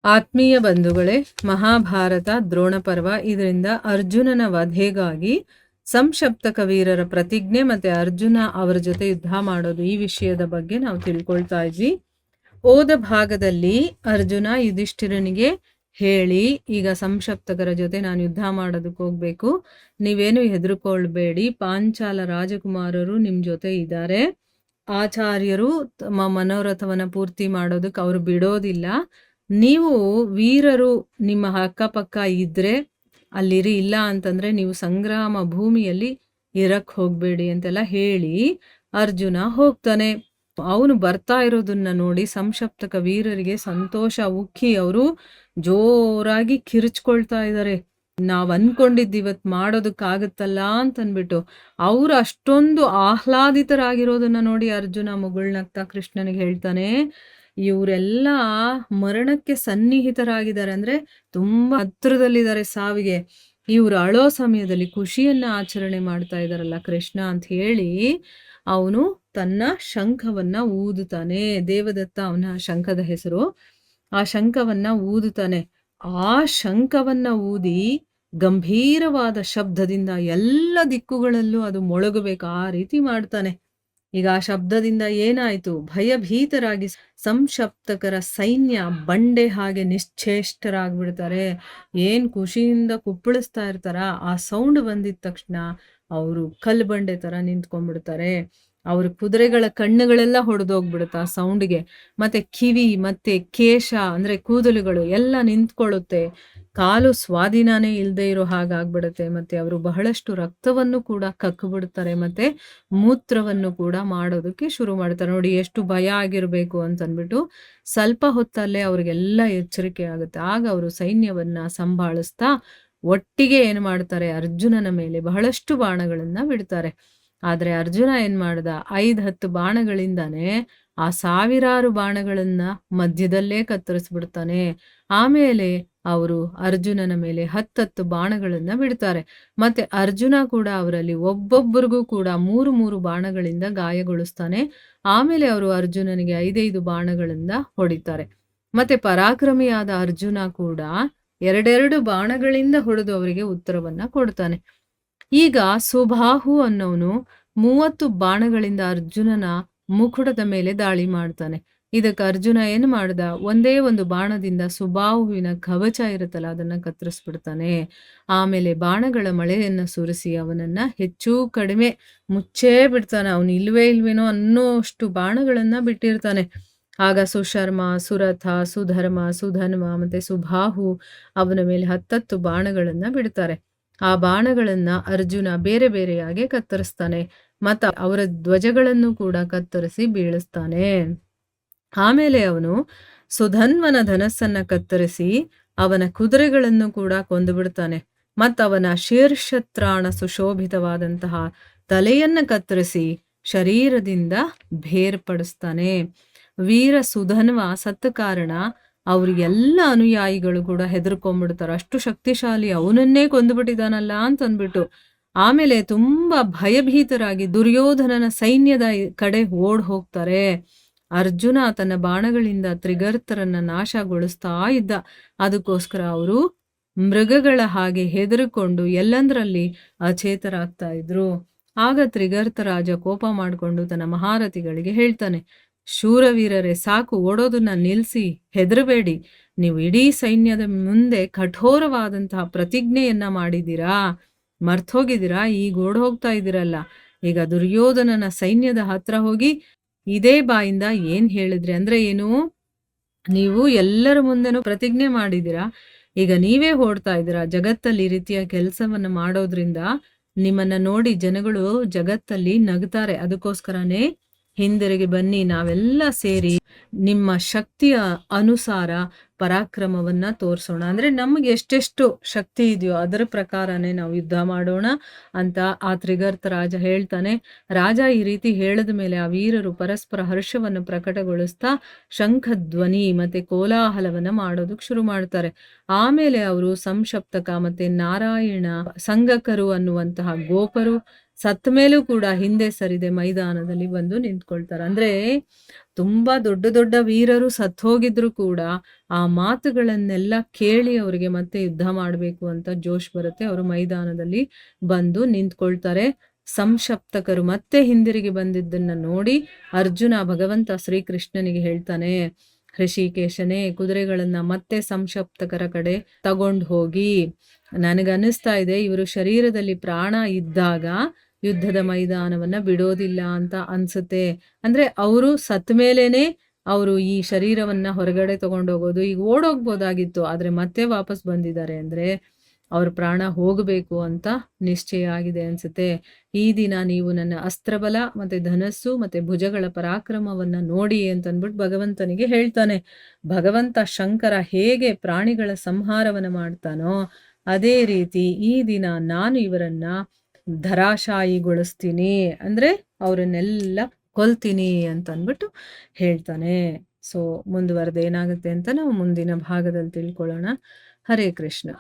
ಆತ್ಮೀಯ ಬಂಧುಗಳೇ, ಮಹಾಭಾರತ ದ್ರೋಣ ಪರ್ವ ಇದರಿಂದ ಅರ್ಜುನನ ವಧೆಗಾಗಿ ಸಂಶಪ್ತಕ ವೀರರ ಪ್ರತಿಜ್ಞೆ ಮತ್ತೆ ಅರ್ಜುನ ಅವರ ಜೊತೆ ಯುದ್ಧ ಮಾಡೋದು ಈ ವಿಷಯದ ಬಗ್ಗೆ ನಾವು ತಿಳ್ಕೊಳ್ತಾ ಇದ್ವಿ. ಓದ ಭಾಗದಲ್ಲಿ ಅರ್ಜುನ ಯುಧಿಷ್ಠಿರನಿಗೆ ಹೇಳಿ, ಈಗ ಸಂಶಪ್ತಕರ ಜೊತೆ ನಾನು ಯುದ್ಧ ಮಾಡೋದಕ್ಕೆ ಹೋಗ್ಬೇಕು, ನೀವೇನು ಹೆದರ್ಕೊಳ್ಬೇಡಿ, ಪಾಂಚಾಲ ರಾಜಕುಮಾರರು ನಿಮ್ ಜೊತೆ ಇದ್ದಾರೆ, ಆಚಾರ್ಯರು ತಮ್ಮ ಮನೋರಥವನ್ನ ಪೂರ್ತಿ ಮಾಡೋದಕ್ಕೆ ಅವ್ರು ಬಿಡೋದಿಲ್ಲ, ನೀವು ವೀರರು ನಿಮ್ಮ ಅಕ್ಕಪಕ್ಕ ಇದ್ರೆ ಅಲ್ಲಿರಿ, ಇಲ್ಲ ಅಂತಂದ್ರೆ ನೀವು ಸಂಗ್ರಾಮ ಭೂಮಿಯಲ್ಲಿ ಇರಕ್ ಹೋಗ್ಬೇಡಿ ಅಂತೆಲ್ಲ ಹೇಳಿ ಅರ್ಜುನ ಹೋಗ್ತಾನೆ. ಅವನು ಬರ್ತಾ ಇರೋದನ್ನ ನೋಡಿ ಸಂಶಪ್ತಕ ವೀರರಿಗೆ ಸಂತೋಷ ಉಕ್ಕಿ ಅವರು ಜೋರಾಗಿ ಕಿರ್ಚ್ಕೊಳ್ತಾ ಇದ್ದಾರೆ. ನಾವ್ ಅನ್ಕೊಂಡಿದ್ದು ಇವತ್ ಮಾಡೋದಕ್ಕಾಗತ್ತಲ್ಲ ಅಂತನ್ಬಿಟ್ಟು ಅವ್ರು ಅಷ್ಟೊಂದು ಆಹ್ಲಾದಿತರಾಗಿರೋದನ್ನ ನೋಡಿ ಅರ್ಜುನ ಮುಗುಳ್ನಗ್ತಾ ಕೃಷ್ಣನಿಗೆ ಹೇಳ್ತಾನೆ, ಇವರೆಲ್ಲ ಮರಣಕ್ಕೆ ಸನ್ನಿಹಿತರಾಗಿದ್ದಾರೆ, ಅಂದ್ರೆ ತುಂಬಾ ಹತ್ರದಲ್ಲಿದ್ದಾರೆ ಸಾವಿಗೆ, ಇವ್ರು ಅಳೋ ಸಮಯದಲ್ಲಿ ಖುಷಿಯನ್ನ ಆಚರಣೆ ಮಾಡ್ತಾ ಇದಾರಲ್ಲ ಕೃಷ್ಣ ಅಂತ ಹೇಳಿ ಅವನು ತನ್ನ ಶಂಖವನ್ನ ಊದುತ್ತಾನೆ. ದೇವದತ್ತ ಅವನ ಶಂಖದ ಹೆಸರು. ಆ ಶಂಖವನ್ನ ಊದುತ್ತಾನೆ. ಆ ಶಂಖವನ್ನ ಊದಿ ಗಂಭೀರವಾದ ಶಬ್ದದಿಂದ ಎಲ್ಲ ದಿಕ್ಕುಗಳಲ್ಲೂ ಅದು ಮೊಳಗಬೇಕು, ಆ ರೀತಿ ಮಾಡ್ತಾನೆ. ಈಗ ಆ ಶಬ್ದದಿಂದ ಏನಾಯ್ತು, ಭಯಭೀತರಾಗಿ ಸಂಶಪ್ತಕರ ಸೈನ್ಯ ಬಂಡೆ ಹಾಗೆ ನಿಶ್ಚೇಷ್ಟರಾಗ್ಬಿಡ್ತಾರೆ. ಏನ್ ಖುಷಿಯಿಂದ ಕುಪ್ಪಳಿಸ್ತಾ ಇರ್ತಾರ, ಆ ಸೌಂಡ್ ಬಂದಿದ ತಕ್ಷಣ ಅವರು ಕಲ್ಲು ಬಂಡೆ ತರ ನಿಂತ್ಕೊಂಡ್ಬಿಡ್ತಾರೆ. ಅವ್ರ ಕುದುರೆಗಳ ಕಣ್ಣುಗಳೆಲ್ಲ ಹೊಡೆದೋಗ್ಬಿಡುತ್ತೆ ಆ ಸೌಂಡ್ಗೆ. ಮತ್ತೆ ಕಿವಿ ಮತ್ತೆ ಕೇಶ ಅಂದ್ರೆ ಕೂದಲುಗಳು ಎಲ್ಲ ನಿಂತ್ಕೊಳ್ಳುತ್ತೆ, ಕಾಲು ಸ್ವಾಧೀನನೇ ಇಲ್ಲದೆ ಇರೋ ಹಾಗಾಗ್ಬಿಡುತ್ತೆ. ಮತ್ತೆ ಅವರು ಬಹಳಷ್ಟು ರಕ್ತವನ್ನು ಕೂಡ ಕಕ್ಬಿಡ್ತಾರೆ, ಮತ್ತೆ ಮೂತ್ರವನ್ನು ಕೂಡ ಮಾಡೋದಕ್ಕೆ ಶುರು ಮಾಡ್ತಾರೆ. ನೋಡಿ ಎಷ್ಟು ಭಯ ಆಗಿರ್ಬೇಕು ಅಂತನ್ಬಿಟ್ಟು. ಸ್ವಲ್ಪ ಹೊತ್ತಲ್ಲೇ ಅವ್ರಿಗೆಲ್ಲ ಎಚ್ಚರಿಕೆ ಆಗುತ್ತೆ. ಆಗ ಅವರು ಸೈನ್ಯವನ್ನ ಸಂಭಾಳಿಸ್ತಾ ಒಟ್ಟಿಗೆ ಏನ್ ಮಾಡ್ತಾರೆ, ಅರ್ಜುನನ ಮೇಲೆ ಬಹಳಷ್ಟು ಬಾಣಗಳನ್ನ ಬಿಡ್ತಾರೆ. ಆದ್ರೆ ಅರ್ಜುನ ಏನ್ ಮಾಡ್ದ, 5-10 ಬಾಣಗಳಿಂದಾನೆ ಆ ಸಾವಿರಾರು ಬಾಣಗಳನ್ನ ಮಧ್ಯದಲ್ಲೇ ಕತ್ತರಿಸ್ಬಿಡ್ತಾನೆ. ಆಮೇಲೆ ಅವರು ಅರ್ಜುನನ ಮೇಲೆ 10 ಬಾಣಗಳನ್ನ ಬಿಡ್ತಾರೆ. ಮತ್ತೆ ಅರ್ಜುನ ಕೂಡ ಅವರಲ್ಲಿ ಒಬ್ಬೊಬ್ಬರಿಗೂ ಕೂಡ 3 ಬಾಣಗಳಿಂದ ಗಾಯಗೊಳಿಸ್ತಾನೆ. ಆಮೇಲೆ ಅವರು ಅರ್ಜುನನಿಗೆ 5 ಬಾಣಗಳಿಂದ ಹೊಡಿತಾರೆ. ಮತ್ತೆ ಪರಾಕ್ರಮಿಯಾದ ಅರ್ಜುನ ಕೂಡ 2 ಬಾಣಗಳಿಂದ ಹೊಡೆದು ಅವರಿಗೆ ಉತ್ತರವನ್ನ ಕೊಡ್ತಾನೆ. ಈಗ ಸುಬಾಹು ಅನ್ನೋನು 30 ಬಾಣಗಳಿಂದ ಅರ್ಜುನನ ಮುಕುಟದ ಮೇಲೆ ದಾಳಿ ಮಾಡ್ತಾನೆ. ಇದಕ್ಕೆ ಅರ್ಜುನ ಏನ್ ಮಾಡ್ದ, ಒಂದೇ ಒಂದು ಬಾಣದಿಂದ ಸುಬಾಹುವಿನ ಕವಚ ಇರುತ್ತಲ್ಲ ಅದನ್ನ ಕತ್ತರಿಸ್ಬಿಡ್ತಾನೆ. ಆಮೇಲೆ ಬಾಣಗಳ ಮಳೆಯನ್ನ ಸುರಿಸಿ ಅವನನ್ನ ಹೆಚ್ಚು ಕಡಿಮೆ ಮುಚ್ಚೇ ಬಿಡ್ತಾನೆ. ಅವನು ಇಲ್ವೇನೋ ಅನ್ನೋಷ್ಟು ಬಾಣಗಳನ್ನ ಬಿಟ್ಟಿರ್ತಾನೆ. ಆಗ ಸುಶರ್ಮ, ಸುರಥ, ಸುಧರ್ಮ, ಸುಧನ್ವ ಮತ್ತೆ ಸುಬಾಹು ಅವನ ಮೇಲೆ 10 ಬಾಣಗಳನ್ನ ಬಿಡ್ತಾರೆ. ಆ ಬಾಣಗಳನ್ನ ಅರ್ಜುನ ಬೇರೆ ಬೇರೆಯಾಗಿ ಕತ್ತರಿಸ್ತಾನೆ. ಮತ್ತ ಅವರ ಧ್ವಜಗಳನ್ನು ಕೂಡ ಕತ್ತರಿಸಿ ಬೀಳಿಸ್ತಾನೆ. ಆಮೇಲೆ ಅವನು ಸುಧನ್ವನ ಧನಸ್ಸನ್ನ ಕತ್ತರಿಸಿ ಅವನ ಕುದುರೆಗಳನ್ನು ಕೂಡ ಕೊಂದು ಬಿಡ್ತಾನೆ. ಅವನ ಶೀರ್ಷತ್ರಾಣ ಸುಶೋಭಿತವಾದಂತಹ ತಲೆಯನ್ನ ಕತ್ತರಿಸಿ ಶರೀರದಿಂದ ಬೇರ್ಪಡಿಸ್ತಾನೆ. ವೀರ ಸುಧನ್ವ ಸತ್ತ ಕಾರಣ ಅವ್ರಿಗೆಲ್ಲ ಅನುಯಾಯಿಗಳು ಕೂಡ ಹೆದರ್ಕೊಂಡ್ಬಿಡ್ತಾರೆ, ಅಷ್ಟು ಶಕ್ತಿಶಾಲಿ, ಅವನನ್ನೇ ಕೊಂದುಬಿಟ್ಟಿದಾನಲ್ಲ ಅಂತಂದ್ಬಿಟ್ಟು. ಆಮೇಲೆ ತುಂಬಾ ಭಯಭೀತರಾಗಿ ದುರ್ಯೋಧನನ ಸೈನ್ಯದ ಕಡೆ ಓಡ್ ಹೋಗ್ತಾರೆ. ಅರ್ಜುನ ತನ್ನ ಬಾಣಗಳಿಂದ ತ್ರಿಗರ್ತರನ್ನ ನಾಶಗೊಳಿಸ್ತಾ ಇದ್ದ. ಅದಕ್ಕೋಸ್ಕರ ಅವರು ಮೃಗಗಳ ಹಾಗೆ ಹೆದರಿಕೊಂಡು ಎಲ್ಲಂದ್ರಲ್ಲಿ ಅಚೇತರಾಗ್ತಾ ಇದ್ರು. ಆಗ ತ್ರಿಗರ್ತ ರಾಜ ಕೋಪ ಮಾಡಿಕೊಂಡು ತನ್ನ ಮಹಾರಥಿಗಳಿಗೆ ಹೇಳ್ತಾನೆ, ಶೂರವೀರರೇ ಸಾಕು, ಓಡೋದನ್ನ ನಿಲ್ಸಿ, ಹೆದರಬೇಡಿ. ನೀವು ಇಡೀ ಸೈನ್ಯದ ಮುಂದೆ ಕಠೋರವಾದಂತಹ ಪ್ರತಿಜ್ಞೆಯನ್ನ ಮಾಡಿದ್ದೀರಾ, ಮರ್ತೋಗಿದ್ದೀರಾ, ಈಗ ಓಡ್ ಹೋಗ್ತಾ ಇದ್ದೀರಲ್ಲ. ಈಗ ದುರ್ಯೋಧನನ ಸೈನ್ಯದ ಹತ್ರ ಹೋಗಿ ಇದೇ ಬಾಯಿಂದ ಏನ್ ಹೇಳಿದ್ರಿ, ಅಂದ್ರೆ ಏನು, ನೀವು ಎಲ್ಲರ ಮುಂದೆನೂ ಪ್ರತಿಜ್ಞೆ ಮಾಡಿದ್ದೀರಾ, ಈಗ ನೀವೇ ಓಡ್ತಾ ಇದ್ದೀರಾ. ಜಗತ್ತಲ್ಲಿ ಈ ರೀತಿಯ ಕೆಲಸವನ್ನ ಮಾಡೋದ್ರಿಂದ ನಿಮ್ಮನ್ನ ನೋಡಿ ಜನಗಳು ಜಗತ್ತಲ್ಲಿ ನಗ್ತಾರೆ. ಅದಕ್ಕೋಸ್ಕರನೇ ಹಿಂದಿರುಗಿ ಬನ್ನಿ, ನಾವೆಲ್ಲ ಸೇರಿ ನಿಮ್ಮ ಶಕ್ತಿಯ ಅನುಸಾರ ಪರಾಕ್ರಮವನ್ನ ತೋರಿಸೋಣ. ಅಂದ್ರೆ ನಮ್ಗೆ ಎಷ್ಟೆಷ್ಟು ಶಕ್ತಿ ಇದೆಯೋ ಅದರ ಪ್ರಕಾರನೇ ನಾವು ಯುದ್ಧ ಮಾಡೋಣ ಅಂತ ಆ ತ್ರಿಗರ್ತ ರಾಜ ಹೇಳ್ತಾನೆ. ರಾಜ ಈ ರೀತಿ ಹೇಳಿದ ಮೇಲೆ ಆ ವೀರರು ಪರಸ್ಪರ ಹರ್ಷವನ್ನು ಪ್ರಕಟಗೊಳಿಸ್ತಾ ಶಂಖಧ್ವನಿ ಮತ್ತೆ ಕೋಲಾಹಲವನ್ನ ಮಾಡೋದಕ್ಕೆ ಶುರು ಮಾಡ್ತಾರೆ. ಆಮೇಲೆ ಅವರು ಸಂಶಪ್ತಕ ಮತ್ತೆ ನಾರಾಯಣ ಸಂಗಕರು ಅನ್ನುವಂತಹ ಗೋಪರು ಸತ್ತ ಮೇಲೂ ಕೂಡ ಹಿಂದೆ ಸರಿದೆ ಮೈದಾನದಲ್ಲಿ ಬಂದು ನಿಂತ್ಕೊಳ್ತಾರೆ. ಅಂದ್ರೆ ತುಂಬಾ ದೊಡ್ಡ ದೊಡ್ಡ ವೀರರು ಸತ್ತೋಗಿದ್ರು ಕೂಡ ಆ ಮಾತುಗಳನ್ನೆಲ್ಲ ಕೇಳಿ ಅವರಿಗೆ ಮತ್ತೆ ಯುದ್ಧ ಮಾಡಬೇಕು ಅಂತ ಜೋಶ್ ಬರುತ್ತೆ. ಅವರು ಮೈದಾನದಲ್ಲಿ ಬಂದು ನಿಂತ್ಕೊಳ್ತಾರೆ. ಸಂಶಪ್ತಕರು ಮತ್ತೆ ಹಿಂದಿರುಗಿ ಬಂದಿದ್ದನ್ನ ನೋಡಿ ಅರ್ಜುನ ಭಗವಂತ ಶ್ರೀಕೃಷ್ಣನಿಗೆ ಹೇಳ್ತಾನೆ, ಹೃಷಿಕೇಶನೇ, ಕುದುರೆಗಳನ್ನ ಮತ್ತೆ ಸಂಶಪ್ತಕರ ಕಡೆ ತಗೊಂಡು ಹೋಗಿ, ನನಗನ್ನಿಸ್ತಾ ಇದೆ ಇವರು ಶರೀರದಲ್ಲಿ ಪ್ರಾಣ ಇದ್ದಾಗ ಯುದ್ಧದ ಮೈದಾನವನ್ನ ಬಿಡೋದಿಲ್ಲ ಅಂತ ಅನ್ಸುತ್ತೆ. ಅಂದ್ರೆ ಅವರು ಸತ್ ಮೇಲೇನೆ ಅವರು ಈ ಶರೀರವನ್ನ ಹೊರಗಡೆ ತಗೊಂಡೋಗೋದು. ಈಗ ಓಡೋಗ್ಬೋದಾಗಿತ್ತು, ಆದ್ರೆ ಮತ್ತೆ ವಾಪಸ್ ಬಂದಿದ್ದಾರೆ ಅಂದ್ರೆ ಅವ್ರ ಪ್ರಾಣ ಹೋಗಬೇಕು ಅಂತ ನಿಶ್ಚಯ ಆಗಿದೆ ಅನ್ಸುತ್ತೆ. ಈ ದಿನ ನೀವು ನನ್ನ ಅಸ್ತ್ರಬಲ ಮತ್ತೆ ಧನಸ್ಸು ಮತ್ತೆ ಭುಜಗಳ ಪರಾಕ್ರಮವನ್ನ ನೋಡಿ ಅಂತನ್ಬಿಟ್ಟು ಭಗವಂತನಿಗೆ ಹೇಳ್ತಾನೆ. ಭಗವಂತ ಶಂಕರ ಹೇಗೆ ಪ್ರಾಣಿಗಳ ಸಂಹಾರವನ್ನ ಮಾಡ್ತಾನೋ ಅದೇ ರೀತಿ ಈ ದಿನ ನಾನು ಇವರನ್ನ ಧರಾಶಾಯಿಗೊಳಿಸ್ತೀನಿ, ಅಂದ್ರೆ ಅವರನ್ನೆಲ್ಲ ಕೊಲ್ತೀನಿ ಅಂತ ಅಂದ್ಬಿಟ್ಟು ಹೇಳ್ತಾನೆ. ಸೊ ಮುಂದುವರೆದು ಏನಾಗುತ್ತೆ ಅಂತ ನಾವು ಮುಂದಿನ ಭಾಗದಲ್ಲಿ ತಿಳ್ಕೊಳ್ಳೋಣ. ಹರೇ ಕೃಷ್ಣ.